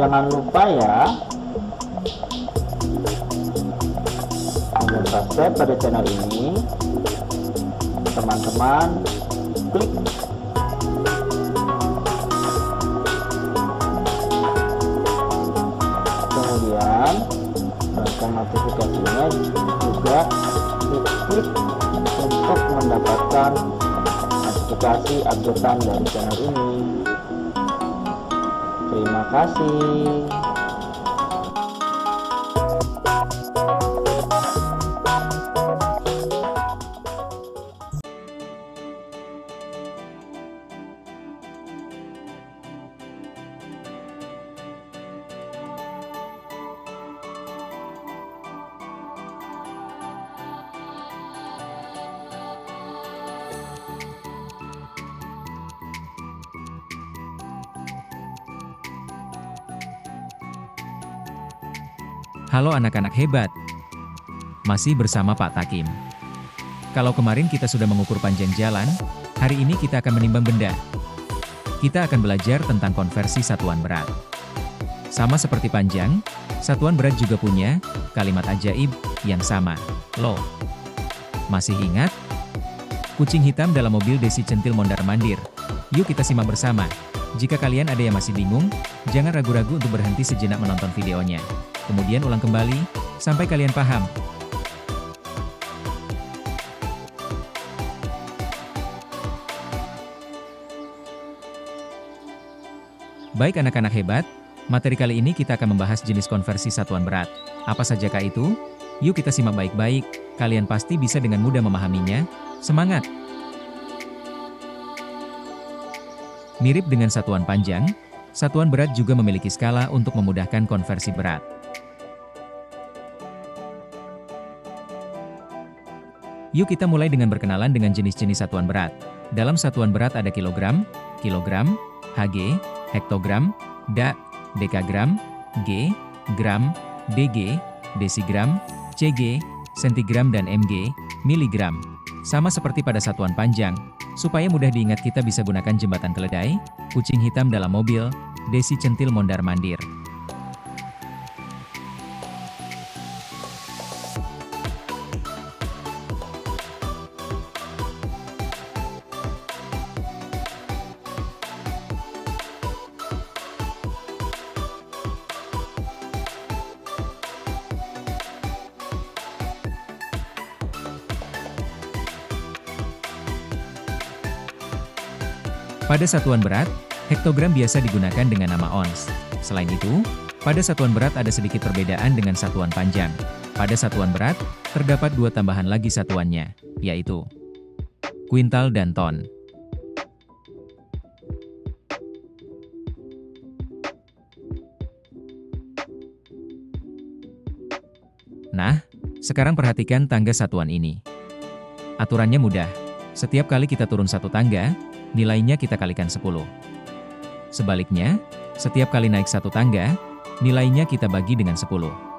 Jangan lupa ya untuk subscribe pada channel ini, teman-teman. Klik kemudian tombol notifikasinya juga klik untuk mendapatkan notifikasi updatean dari channel ini. Terima kasih. Halo anak-anak hebat, masih bersama Pak Takim. Kalau kemarin kita sudah mengukur panjang jalan, hari ini kita akan menimbang benda. Kita akan belajar tentang konversi satuan berat. Sama seperti panjang, satuan berat juga punya kalimat ajaib yang sama, loh. Masih ingat? Kucing hitam dalam mobil Desi Centil mondar-mandir. Yuk kita simak bersama. Jika kalian ada yang masih bingung, jangan ragu-ragu untuk berhenti sejenak menonton videonya. Kemudian ulang kembali, sampai kalian paham. Baik anak-anak hebat, materi kali ini kita akan membahas jenis konversi satuan berat. Apa sajakah itu? Yuk kita simak baik-baik, kalian pasti bisa dengan mudah memahaminya. Semangat! Mirip dengan satuan panjang, satuan berat juga memiliki skala untuk memudahkan konversi berat. Yuk kita mulai dengan berkenalan dengan jenis-jenis satuan berat. Dalam satuan berat ada kilogram, Hg, hektogram, dak, dekagram, g, gram, dg, desigram, cg, sentigram dan mg, miligram. Sama seperti pada satuan panjang, supaya mudah diingat kita bisa gunakan jembatan keledai, kucing hitam dalam mobil, Desi Centil mondar-mandir. Pada satuan berat, hektogram biasa digunakan dengan nama ons. Selain itu, pada satuan berat ada sedikit perbedaan dengan satuan panjang. Pada satuan berat, terdapat dua tambahan lagi satuannya, yaitu kuintal dan ton. Nah, sekarang perhatikan tangga satuan ini. Aturannya mudah. Setiap kali kita turun satu tangga, nilainya kita kalikan 10. Sebaliknya, setiap kali naik satu tangga, nilainya kita bagi dengan 10.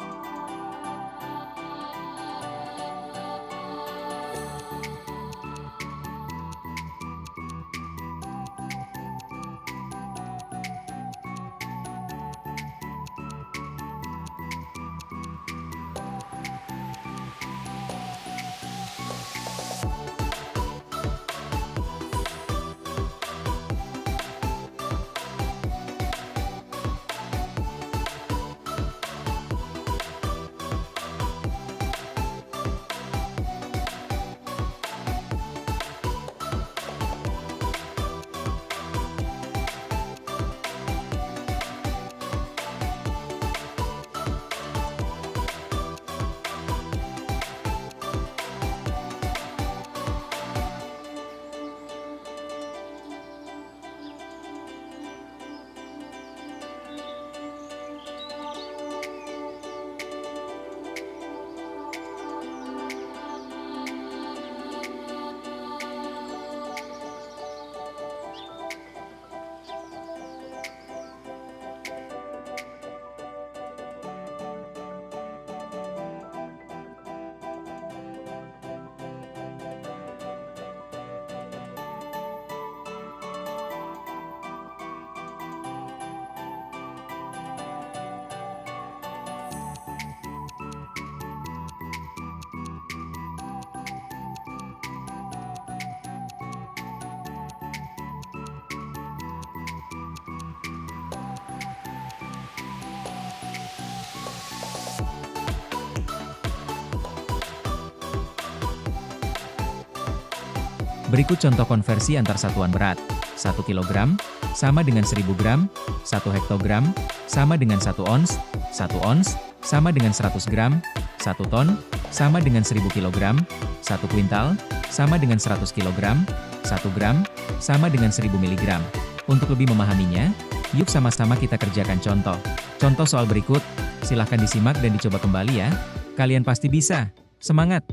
Berikut contoh konversi antar satuan berat. 1 kg sama dengan 1000 gram, 1 hektogram sama dengan 1 ons, 1 ons sama dengan 100 gram, 1 ton sama dengan 1000 kg, 1 kuintal sama dengan 100 kg, 1 gram sama dengan 1000 mg. Untuk lebih memahaminya, yuk sama-sama kita kerjakan contoh. Contoh soal berikut, silahkan disimak dan dicoba kembali ya. Kalian pasti bisa. Semangat!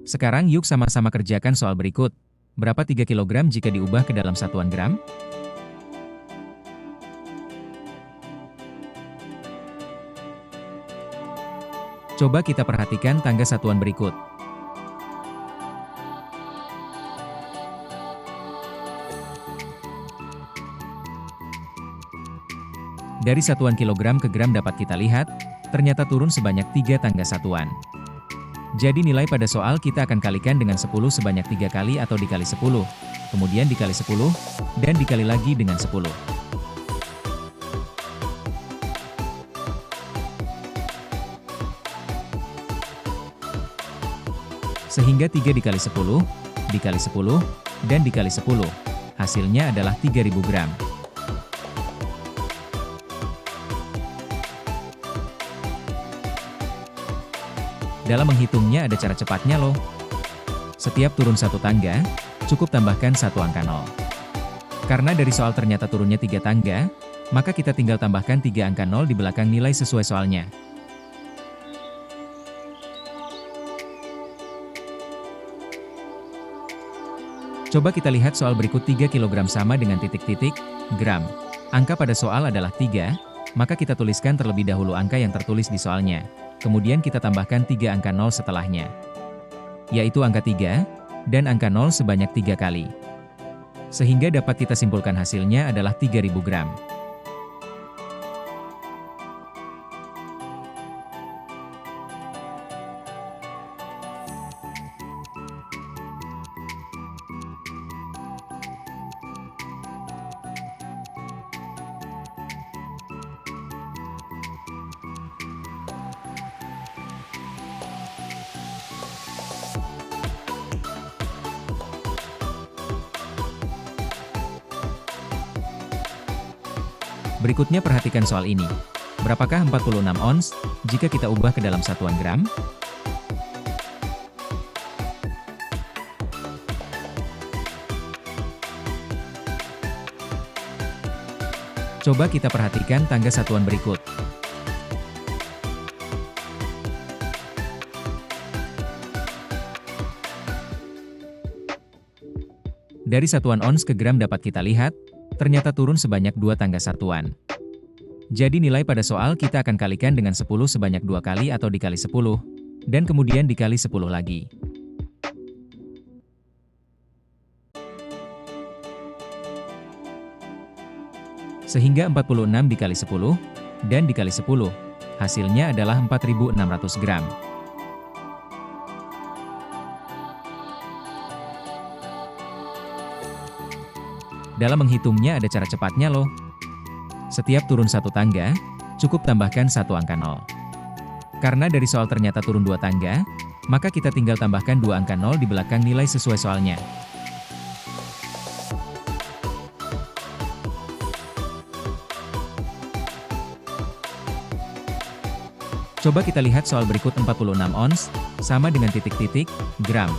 Sekarang yuk sama-sama kerjakan soal berikut. Berapa 3 kg jika diubah ke dalam satuan gram? Coba kita perhatikan tangga satuan berikut. Dari satuan kilogram ke gram dapat kita lihat, ternyata turun sebanyak 3 tangga satuan. Jadi nilai pada soal kita akan kalikan dengan 10 sebanyak 3 kali atau dikali 10, kemudian dikali 10, dan dikali lagi dengan 10. Sehingga 3 dikali 10, dikali 10, dan dikali 10, hasilnya adalah 3000 gram. Dalam menghitungnya ada cara cepatnya loh. Setiap turun satu tangga, cukup tambahkan satu angka 0. Karena dari soal ternyata turunnya 3 tangga, maka kita tinggal tambahkan 3 angka 0 di belakang nilai sesuai soalnya. Coba kita lihat soal berikut 3 kg sama dengan titik-titik, gram. Angka pada soal adalah 3, maka kita tuliskan terlebih dahulu angka yang tertulis di soalnya. Kemudian kita tambahkan 3 angka 0 setelahnya, yaitu angka 3, dan angka 0 sebanyak 3 kali. Sehingga dapat kita simpulkan hasilnya adalah 3000 gram. Berikutnya perhatikan soal ini. Berapakah 46 ons, jika kita ubah ke dalam satuan gram? Coba kita perhatikan tangga satuan berikut. Dari satuan ons ke gram dapat kita lihat, ternyata turun sebanyak 2 tangga satuan. Jadi nilai pada soal kita akan kalikan dengan 10 sebanyak 2 kali atau dikali 10, dan kemudian dikali 10 lagi. Sehingga 46 dikali 10, dan dikali 10, hasilnya adalah 4600 gram. Dalam menghitungnya ada cara cepatnya loh. Setiap turun satu tangga, cukup tambahkan satu angka 0. Karena dari soal ternyata turun 2 tangga, maka kita tinggal tambahkan 2 angka 0 di belakang nilai sesuai soalnya. Coba kita lihat soal berikut 46 ons, sama dengan titik-titik, gram.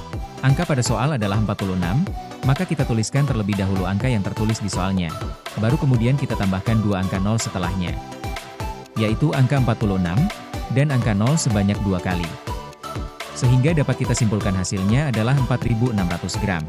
Angka pada soal adalah 46, maka kita tuliskan terlebih dahulu angka yang tertulis di soalnya. Baru kemudian kita tambahkan 2 angka 0 setelahnya, yaitu angka 46, dan angka 0 sebanyak 2 kali. Sehingga dapat kita simpulkan hasilnya adalah 4600 gram.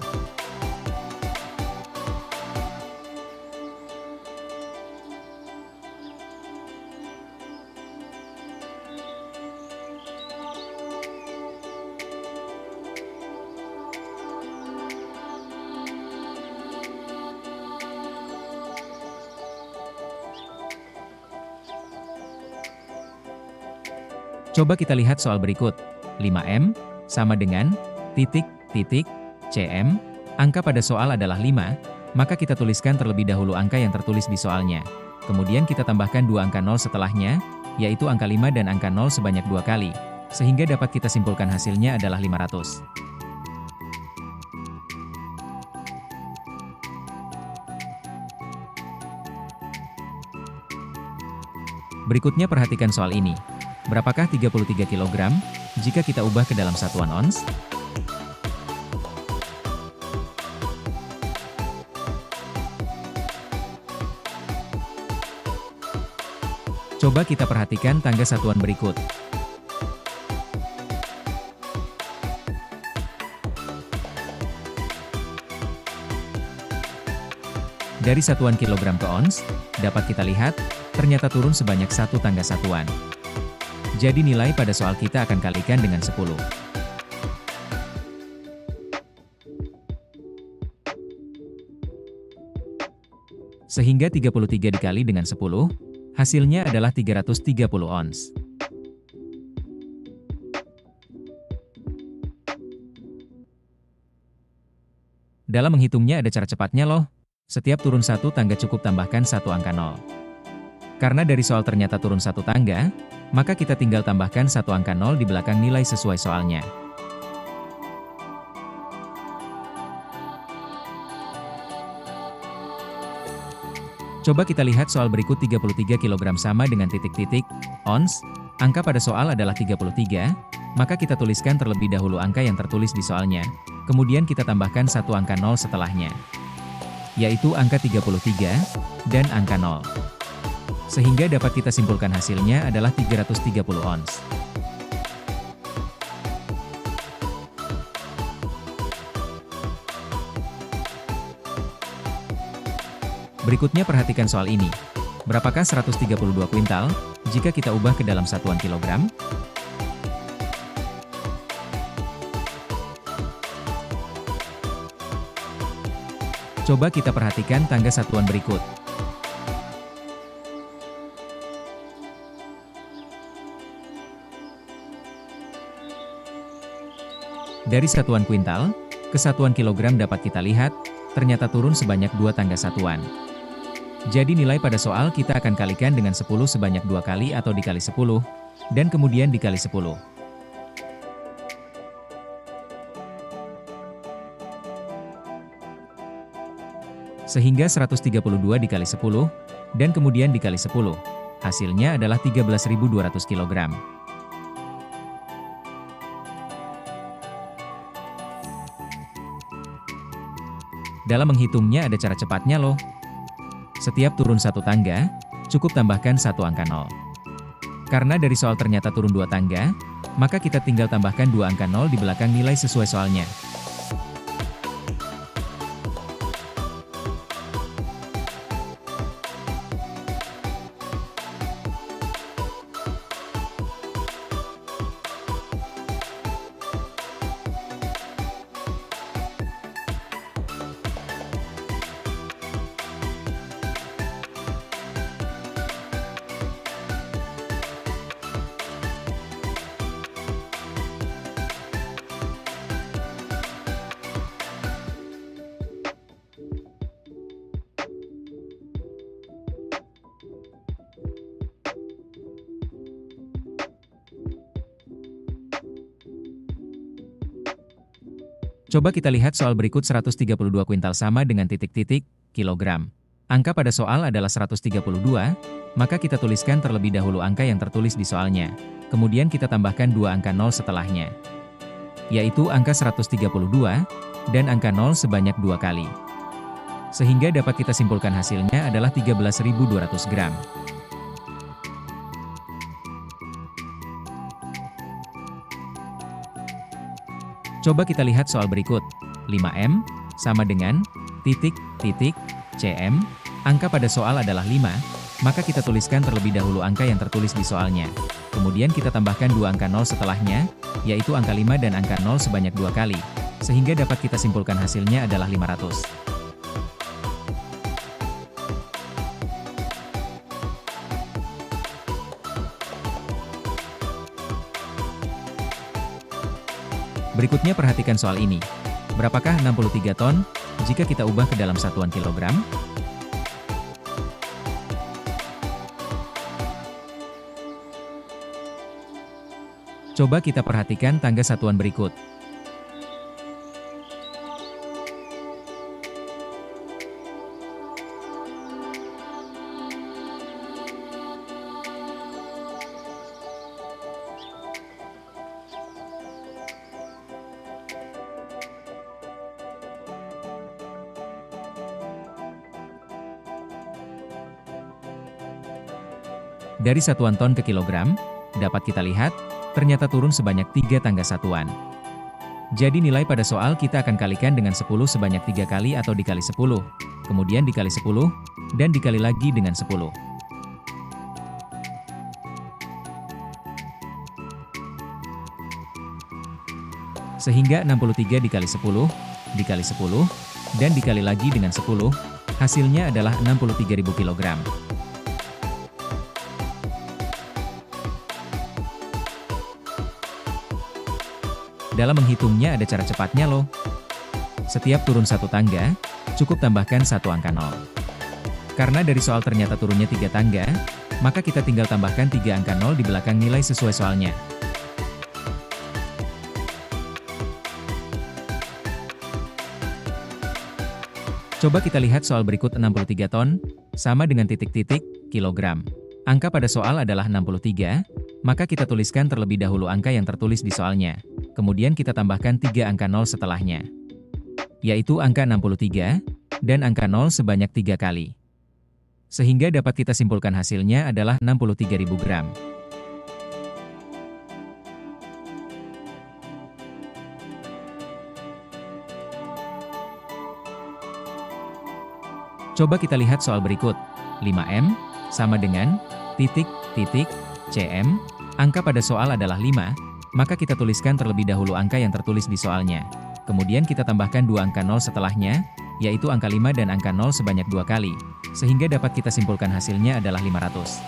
Coba kita lihat soal berikut. 5M sama dengan titik, titik, cm. Angka pada soal adalah 5, maka kita tuliskan terlebih dahulu angka yang tertulis di soalnya. Kemudian kita tambahkan dua angka 0 setelahnya, yaitu angka 5 dan angka 0 sebanyak 2 kali, sehingga dapat kita simpulkan hasilnya adalah 500. Berikutnya perhatikan soal ini. Berapakah 33 kg jika kita ubah ke dalam satuan ons? Coba kita perhatikan tangga satuan berikut. Dari satuan kilogram ke ons, dapat kita lihat, ternyata turun sebanyak satu tangga satuan. Jadi nilai pada soal kita akan kalikan dengan 10. Sehingga 33 dikali dengan 10, hasilnya adalah 330 ons. Dalam menghitungnya ada cara cepatnya loh. Setiap turun satu tangga cukup tambahkan satu angka 0. Karena dari soal ternyata turun satu tangga, maka kita tinggal tambahkan satu angka 0 di belakang nilai sesuai soalnya. Coba kita lihat soal berikut. 33 kg sama dengan titik-titik, ons, angka pada soal adalah 33, maka kita tuliskan terlebih dahulu angka yang tertulis di soalnya, kemudian kita tambahkan satu angka 0 setelahnya, yaitu angka 33, dan angka 0. Sehingga dapat kita simpulkan hasilnya adalah 330 ons. Berikutnya perhatikan soal ini. Berapakah 132 kuintal jika kita ubah ke dalam satuan kilogram? Coba kita perhatikan tangga satuan berikut. Dari satuan kuintal ke satuan kilogram dapat kita lihat, ternyata turun sebanyak 2 tangga satuan. Jadi nilai pada soal kita akan kalikan dengan 10 sebanyak 2 kali atau dikali 10, dan kemudian dikali 10. Sehingga 132 dikali 10, dan kemudian dikali 10. Hasilnya adalah 13.200 kg. Dalam menghitungnya ada cara cepatnya loh. Setiap turun satu tangga, cukup tambahkan satu angka 0. Karena dari soal ternyata turun 2 tangga, maka kita tinggal tambahkan 2 angka 0 di belakang nilai sesuai soalnya. Coba kita lihat soal berikut. 132 kuintal sama dengan titik-titik, kilogram. Angka pada soal adalah 132, maka kita tuliskan terlebih dahulu angka yang tertulis di soalnya. Kemudian kita tambahkan 2 angka 0 setelahnya, yaitu angka 132, dan angka 0 sebanyak 2 kali. Sehingga dapat kita simpulkan hasilnya adalah 13.200 gram. Coba kita lihat soal berikut. 5M sama dengan titik, titik, cm. Angka pada soal adalah 5, maka kita tuliskan terlebih dahulu angka yang tertulis di soalnya. Kemudian kita tambahkan 2 angka 0 setelahnya, yaitu angka 5 dan angka 0 sebanyak 2 kali. Sehingga dapat kita simpulkan hasilnya adalah 500. Berikutnya perhatikan soal ini. Berapakah 63 ton jika kita ubah ke dalam satuan kilogram? Coba kita perhatikan tangga satuan berikut. Dari satuan ton ke kilogram, dapat kita lihat, ternyata turun sebanyak 3 tangga satuan. Jadi nilai pada soal kita akan kalikan dengan 10 sebanyak 3 kali atau dikali 10, kemudian dikali 10, dan dikali lagi dengan 10. Sehingga 63 dikali 10, dikali 10, dan dikali lagi dengan 10, hasilnya adalah 63.000 kg. Dalam menghitungnya ada cara cepatnya loh. Setiap turun satu tangga, cukup tambahkan satu angka 0. Karena dari soal ternyata turunnya 3 tangga, maka kita tinggal tambahkan 3 angka 0 di belakang nilai sesuai soalnya. Coba kita lihat soal berikut 63 ton, sama dengan titik-titik, kilogram. Angka pada soal adalah 63, maka kita tuliskan terlebih dahulu angka yang tertulis di soalnya. Kemudian kita tambahkan 3 angka 0 setelahnya, yaitu angka 63, dan angka 0 sebanyak 3 kali. Sehingga dapat kita simpulkan hasilnya adalah 63.000 gram. Coba kita lihat soal berikut, 5M, sama dengan, titik, CM, angka pada soal adalah 5, maka kita tuliskan terlebih dahulu angka yang tertulis di soalnya. Kemudian kita tambahkan 2 angka 0 setelahnya, yaitu angka 5 dan angka 0 sebanyak 2 kali, sehingga dapat kita simpulkan hasilnya adalah 500.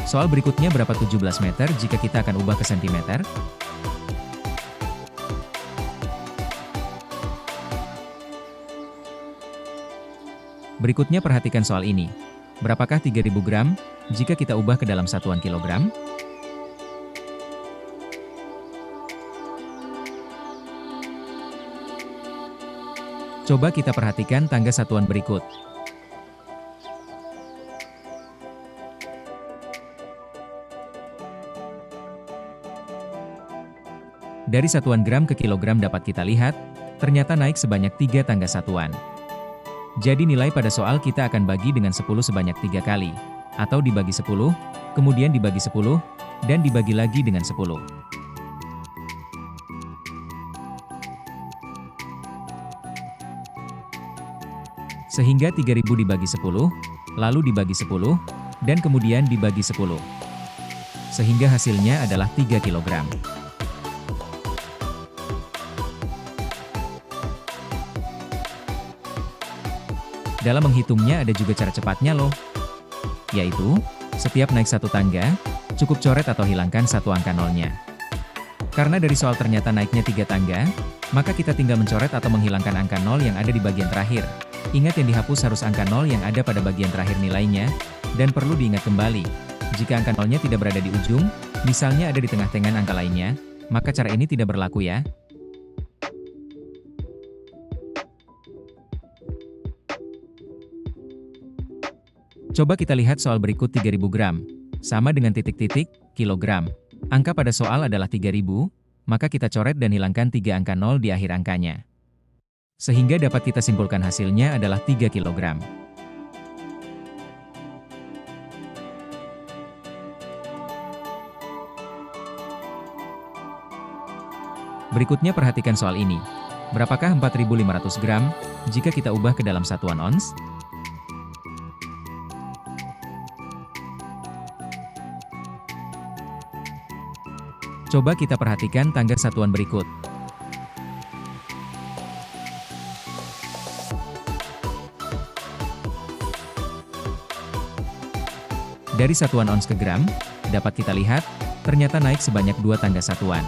Soal berikutnya berapa 17 meter jika kita akan ubah ke sentimeter? Berikutnya perhatikan soal ini. Berapakah 3.000 gram jika kita ubah ke dalam satuan kilogram? Coba kita perhatikan tangga satuan berikut. Dari satuan gram ke kilogram dapat kita lihat, ternyata naik sebanyak 3 tangga satuan. Jadi nilai pada soal kita akan bagi dengan 10 sebanyak 3 kali, atau dibagi 10, kemudian dibagi 10, dan dibagi lagi dengan 10. Sehingga 3.000 dibagi 10, lalu dibagi 10, dan kemudian dibagi 10. Sehingga hasilnya adalah 3 kg. Dalam menghitungnya ada juga cara cepatnya loh. Yaitu, setiap naik satu tangga, cukup coret atau hilangkan satu angka nolnya. Karena dari soal ternyata naiknya 3 tangga, maka kita tinggal mencoret atau menghilangkan angka 0 yang ada di bagian terakhir. Ingat yang dihapus harus angka 0 yang ada pada bagian terakhir nilainya, dan perlu diingat kembali, jika angka 0-nya tidak berada di ujung, misalnya ada di tengah-tengah angka lainnya, maka cara ini tidak berlaku ya. Coba kita lihat soal berikut 3.000 gram, sama dengan titik-titik, kilogram. Angka pada soal adalah 3.000, maka kita coret dan hilangkan 3 angka 0 di akhir angkanya. Sehingga dapat kita simpulkan hasilnya adalah 3 kg. Berikutnya perhatikan soal ini. Berapakah 4.500 gram jika kita ubah ke dalam satuan ons? Coba kita perhatikan tangga satuan berikut. Dari satuan ons ke gram, dapat kita lihat, ternyata naik sebanyak 2 tangga satuan.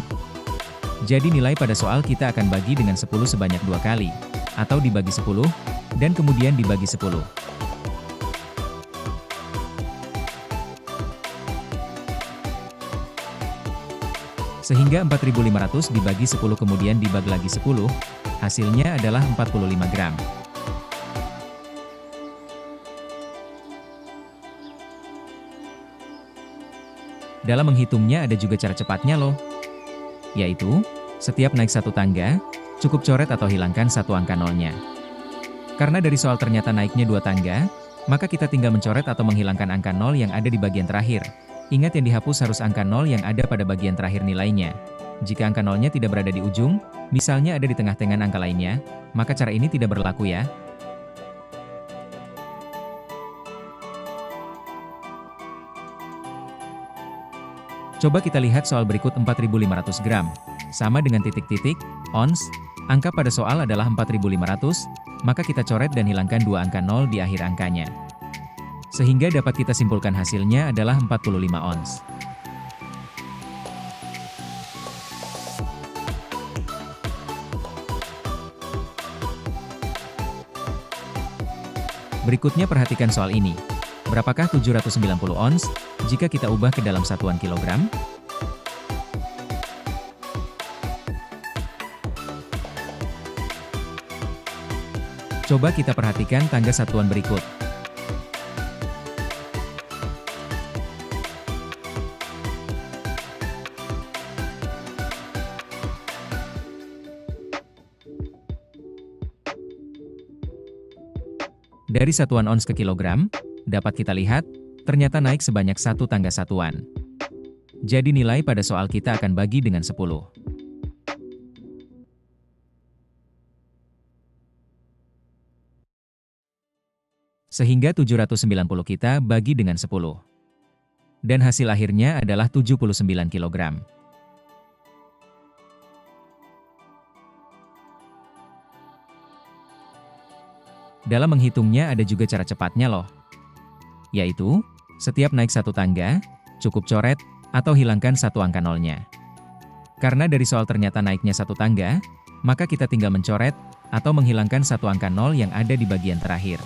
Jadi nilai pada soal kita akan bagi dengan 10 sebanyak 2 kali, atau dibagi 10, dan kemudian dibagi 10. Sehingga 4.500 dibagi 10 kemudian dibagi lagi 10, hasilnya adalah 45 gram. Dalam menghitungnya ada juga cara cepatnya loh. Yaitu, setiap naik satu tangga, cukup coret atau hilangkan satu angka nolnya. Karena dari soal ternyata naiknya 2 tangga, maka kita tinggal mencoret atau menghilangkan angka nol yang ada di bagian terakhir. Ingat yang dihapus harus angka nol yang ada pada bagian terakhir nilainya. Jika angka nolnya tidak berada di ujung, misalnya ada di tengah-tengah angka lainnya, maka cara ini tidak berlaku ya. Coba kita lihat soal berikut 4.500 gram. Sama dengan titik-titik, ons, angka pada soal adalah 4.500, maka kita coret dan hilangkan 2 angka nol di akhir angkanya. Sehingga dapat kita simpulkan hasilnya adalah 45 ons. Berikutnya perhatikan soal ini. Berapakah 790 ons, jika kita ubah ke dalam satuan kilogram? Coba kita perhatikan tangga satuan berikut. Dari satuan ons ke kilogram, dapat kita lihat, ternyata naik sebanyak 1 tangga satuan. Jadi nilai pada soal kita akan bagi dengan 10. Sehingga 790 kita bagi dengan 10. Dan hasil akhirnya adalah 79 kg. Dalam menghitungnya ada juga cara cepatnya loh. Yaitu, setiap naik satu tangga, cukup coret, atau hilangkan satu angka nolnya. Karena dari soal ternyata naiknya satu tangga, maka kita tinggal mencoret, atau menghilangkan satu angka nol yang ada di bagian terakhir.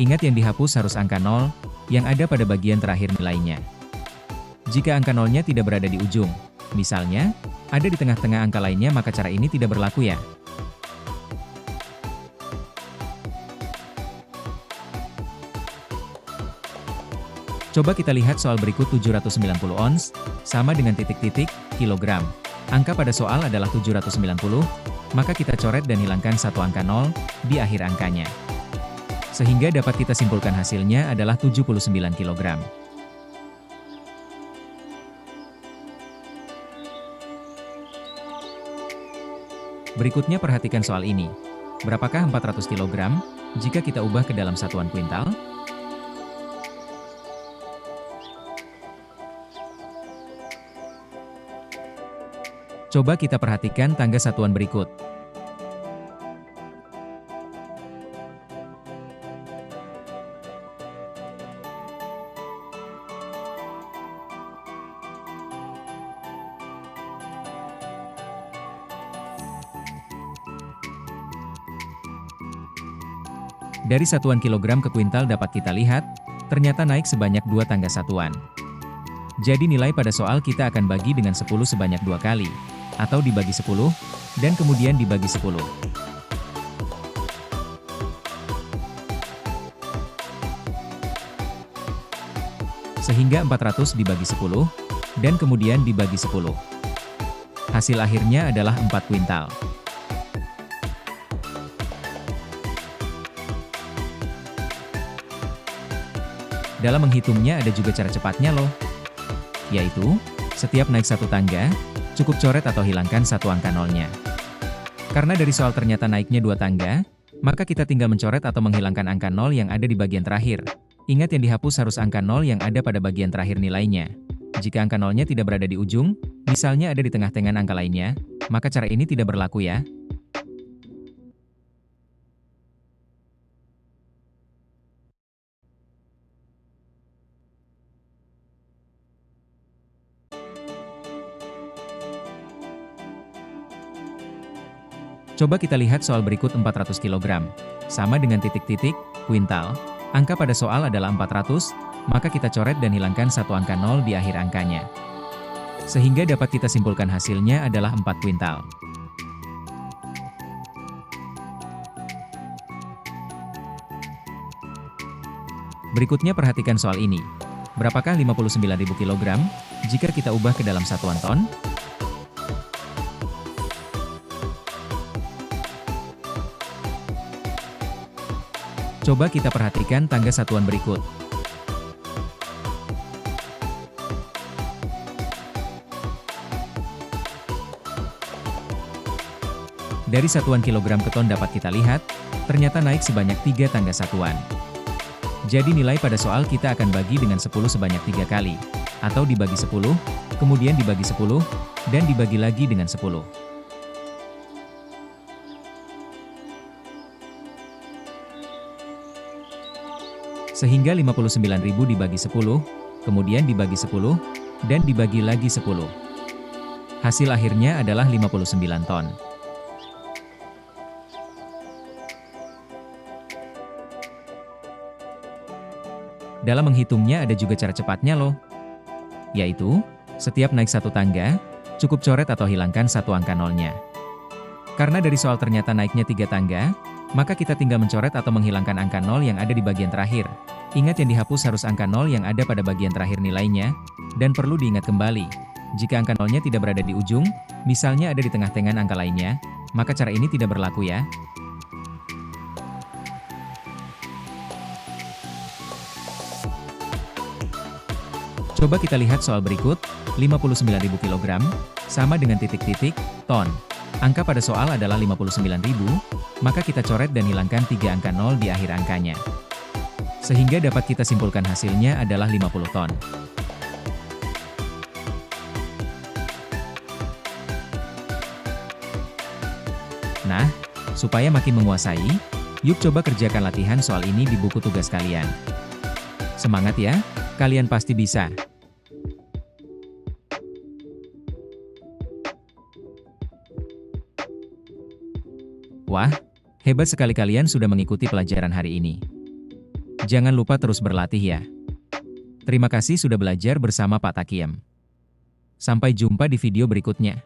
Ingat yang dihapus harus angka nol, yang ada pada bagian terakhir nilainya. Jika angka nolnya tidak berada di ujung, misalnya, ada di tengah-tengah angka lainnya maka cara ini tidak berlaku ya. Coba kita lihat soal berikut 790 ons, sama dengan titik-titik, kilogram. Angka pada soal adalah 790, maka kita coret dan hilangkan satu angka nol di akhir angkanya. Sehingga dapat kita simpulkan hasilnya adalah 79 kg. Berikutnya perhatikan soal ini. Berapakah 400 kg jika kita ubah ke dalam satuan kuintal? Coba kita perhatikan tangga satuan berikut. Dari satuan kilogram ke kuintal dapat kita lihat, ternyata naik sebanyak 2 tangga satuan. Jadi nilai pada soal kita akan bagi dengan 10 sebanyak 2 kali, atau dibagi 10, dan kemudian dibagi 10. Sehingga 400 dibagi 10, dan kemudian dibagi 10. Hasil akhirnya adalah 4 kuintal. Dalam menghitungnya ada juga cara cepatnya loh. Yaitu, setiap naik satu tangga, cukup coret atau hilangkan satu angka nolnya. Karena dari soal ternyata naiknya 2 tangga, maka kita tinggal mencoret atau menghilangkan angka nol yang ada di bagian terakhir. Ingat yang dihapus harus angka nol yang ada pada bagian terakhir nilainya. Jika angka nolnya tidak berada di ujung, misalnya ada di tengah-tengah angka lainnya, maka cara ini tidak berlaku ya. Coba kita lihat soal berikut 400 kg. Sama dengan titik-titik, kuintal. Angka pada soal adalah 400, maka kita coret dan hilangkan satu angka 0 di akhir angkanya. Sehingga dapat kita simpulkan hasilnya adalah 4 kuintal. Berikutnya perhatikan soal ini. Berapakah 59.000 kg jika kita ubah ke dalam satuan ton? Coba kita perhatikan tangga satuan berikut. Dari satuan kilogram ke ton dapat kita lihat, ternyata naik sebanyak 3 tangga satuan. Jadi nilai pada soal kita akan bagi dengan 10 sebanyak 3 kali, atau dibagi 10, kemudian dibagi 10, dan dibagi lagi dengan 10. Sehingga 59.000 dibagi 10, kemudian dibagi 10, dan dibagi lagi 10. Hasil akhirnya adalah 59 ton. Dalam menghitungnya ada juga cara cepatnya loh. Yaitu, setiap naik satu tangga, cukup coret atau hilangkan satu angka nolnya. Karena dari soal ternyata naiknya 3 tangga, maka kita tinggal mencoret atau menghilangkan angka 0 yang ada di bagian terakhir. Ingat yang dihapus harus angka 0 yang ada pada bagian terakhir nilainya, dan perlu diingat kembali, jika angka 0-nya tidak berada di ujung, misalnya ada di tengah-tengah angka lainnya, maka cara ini tidak berlaku ya. Coba kita lihat soal berikut, 59.000 kg, sama dengan titik-titik, ton. Angka pada soal adalah 59.000, maka kita coret dan hilangkan 3 angka 0 di akhir angkanya. Sehingga dapat kita simpulkan hasilnya adalah 50 ton. Nah, supaya makin menguasai, yuk coba kerjakan latihan soal ini di buku tugas kalian. Semangat ya, kalian pasti bisa. Wah, hebat sekali kalian sudah mengikuti pelajaran hari ini. Jangan lupa terus berlatih ya. Terima kasih sudah belajar bersama Pak Takiem. Sampai jumpa di video berikutnya.